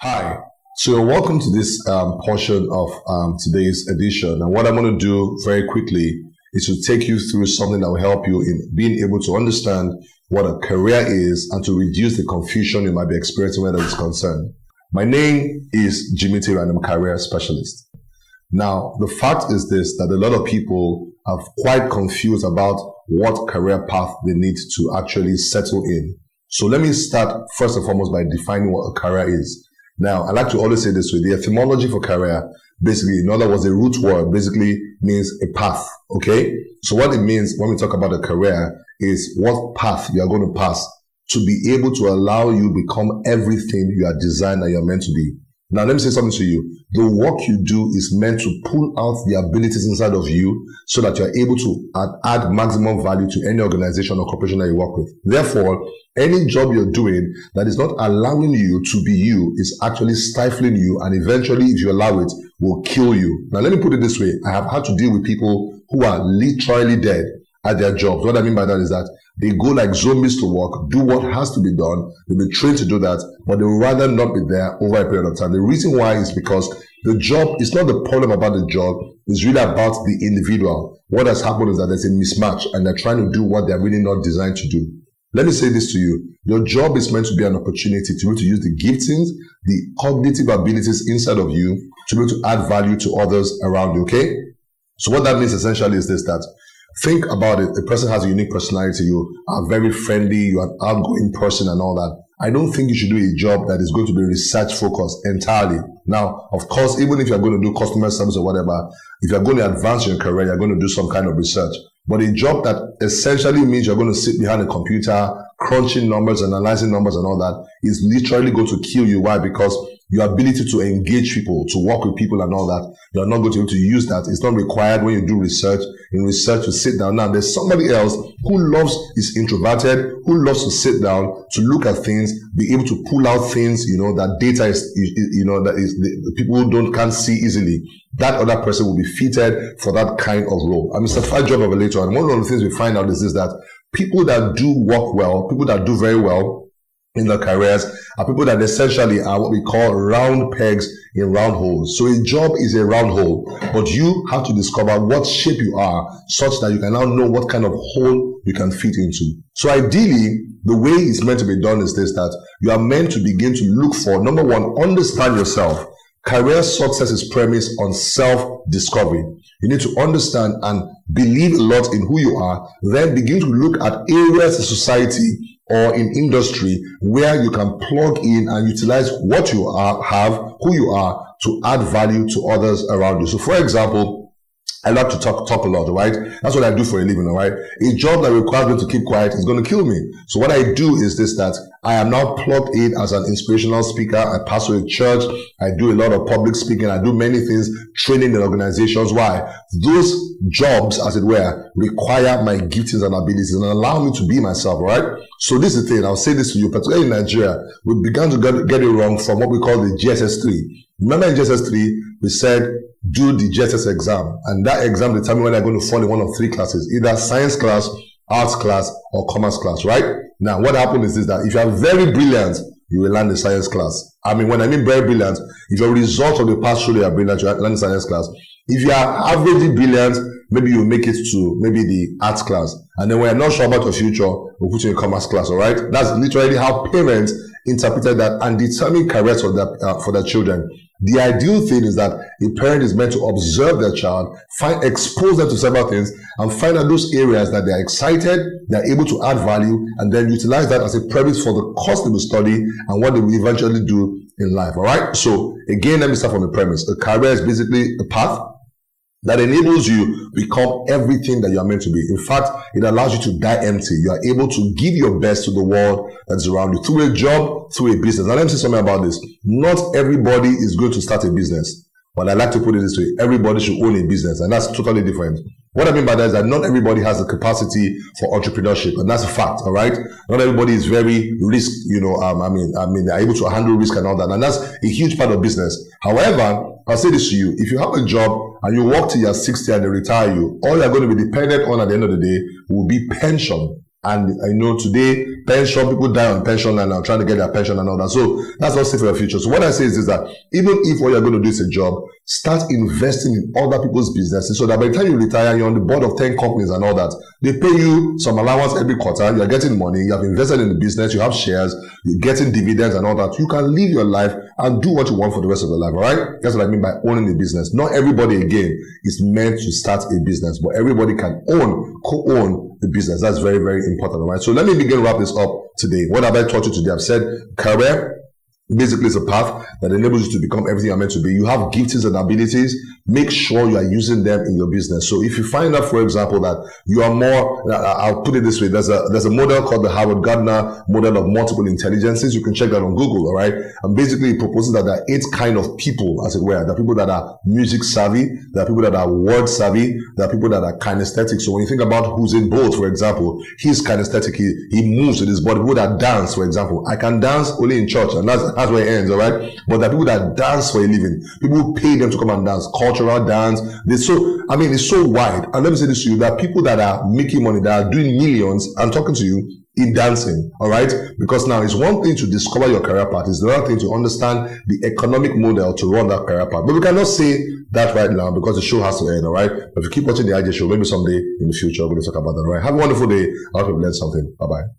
Hi, so you're welcome to this portion of today's edition. And what I'm going to do very quickly is to take you through something that will help you in being able to understand what a career is and to reduce the confusion you might be experiencing where that is concerned. My name is Jimi, Tewe, and I'm a career specialist. Now, the fact is this, that a lot of people are quite confused about what career path they need to actually settle in. So let me start first and foremost by defining what a career is. Now, I like to always say this way. The etymology for career, basically, in other words, the root word basically means a path, okay? So what it means when we talk about a career is what path you are going to pass to be able to allow you become everything you are designed and you're meant to be. Now, let me say something to you. The work you do is meant to pull out the abilities inside of you so that you're able to add maximum value to any organization or corporation that you work with. Therefore, any job you're doing that is not allowing you to be you is actually stifling you, and eventually, if you allow it, will kill you. Now, let me put it this way. I have had to deal with people who are literally dead at their jobs. What I mean by that is that they go like zombies to work, do what has to be done. They'll be trained to do that, but they would rather not be there over a period of time. The reason why is because the job is not the problem about the job. It's really about the individual. What has happened is that there's a mismatch and they're trying to do what they're really not designed to do. Let me say this to you. Your job is meant to be an opportunity to be able to use the giftings, the cognitive abilities inside of you to be able to add value to others around you, okay? So what that means essentially is this, that think about it. A person has a unique personality. You are very friendly. You're an outgoing person and all that. I don't think you should do a job that is going to be research focused entirely. Now, of course, even if you're going to do customer service or whatever, if you're going to advance your career, you're going to do some kind of research. But a job that essentially means you're going to sit behind a computer, crunching numbers, analyzing numbers and all that is literally going to kill you. Why? Because your ability to engage people, to work with people and all that, you're not going to be able to use that. It's not required when you do research. In research, to sit down. Now, there's somebody else who is introverted, who loves to sit down, to look at things, be able to pull out things, that data is, that is the people who can't see easily. That other person will be fitted for that kind of role. I'm a certified job evaluator, and one of the things we find out is that people that do work well, people that do very well in their careers are people that essentially are what we call round pegs in round holes. So a job is a round hole, but you have to discover what shape you are such that you can now know what kind of hole you can fit into. So ideally, the way it's meant to be done is this, that you are meant to begin to look for, number one, understand yourself. Career success is premised on self-discovery. You need to understand and believe a lot in who you are, then begin to look at areas in society or in industry where you can plug in and utilize what you have, who you are, to add value to others around you. So for example, I love to talk a lot, right? That's what I do for a living, all right? A job that requires me to keep quiet is going to kill me. So what I do is this, that I am now plugged in as an inspirational speaker. I pastor a church. I do a lot of public speaking. I do many things, training in organizations. Why? Those jobs, as it were, require my giftings and abilities and allow me to be myself, all right? So this is the thing. I'll say this to you, particularly in Nigeria, we began to get it wrong from what we call the GSS3. Remember in GSS3, we said, do the GSS exam. And that exam determines whether you're going to fall in one of three classes, either science class, arts class, or commerce class, right? Now, what happens is that if you are very brilliant, you will land the science class. When I mean very brilliant, if your results of the past show you are brilliant, you will land the science class. If you are averagely brilliant, maybe you make it to maybe the arts class. And then when you're not sure about your future, we'll put you in commerce class, all right? That's literally how parents interpreted that and determine careers for their children. The ideal thing is that a parent is meant to observe their child, expose them to several things, and find out those areas that they are excited, they are able to add value, and then utilize that as a premise for the course they will study and what they will eventually do in life. All right. So again, let me start from the premise. A career is basically a path that enables you to become everything that you are meant to be. In fact, it allows you to die empty. You are able to give your best to the world that's around you through a job, through a business. Now, let me say something about this. Not everybody is going to start a business. But I like to put it this way. Everybody should own a business, and that's totally different. What I mean by that is that not everybody has the capacity for entrepreneurship, and that's a fact, all right? Not everybody is very risk, they're able to handle risk and all that, and that's a huge part of business. However, I'll say this to you. If you have a job and you work till you're 60 and they retire you, all you're going to be dependent on at the end of the day will be pension. And I know today, pension, people die on pension and are trying to get their pension and all that. So that's not safe for the future. So what I say is that even if what you're going to do is a job, start investing in other people's businesses so that by the time you retire, you're on the board of 10 companies and all that. They pay you some allowance every quarter. You're getting money. You have invested in the business. You have shares. You're getting dividends and all that. You can live your life and do what you want for the rest of your life. All right? That's what I mean by owning a business. Not everybody, again, is meant to start a business, but everybody can co-own the business. That's very, very important. All right? So let me begin to wrap this up today. What have I taught you today? I've said career. Basically, it's a path that enables you to become everything you're meant to be. You have giftings and abilities. Make sure you are using them in your business. So if you find out, for example, that you are more, I'll put it this way, there's a model called the Howard Gardner model of multiple intelligences. You can check that on Google, all right? And basically it proposes that there are 8 kind of people, as it were. There are people that are music savvy. There are people that are word savvy. There are people that are kinesthetic. So when you think about who's in both, for example, he's kinesthetic. He moves with his body. People that dance, for example. I can dance only in church, and that's where it ends, all right? But there are people that dance for a living. People who pay them to come and dance. Cultural dance. It's so wide. And let me say this to you, there are people that are making money, that are doing millions. I'm talking to you in dancing, all right? Because now it's one thing to discover your career path. It's another thing to understand the economic model to run that career path. But we cannot say that right now because the show has to end, all right? But if you keep watching the IG show, maybe someday in the future we're going to talk about that, all right? Have a wonderful day. I hope you've learned something. Bye-bye.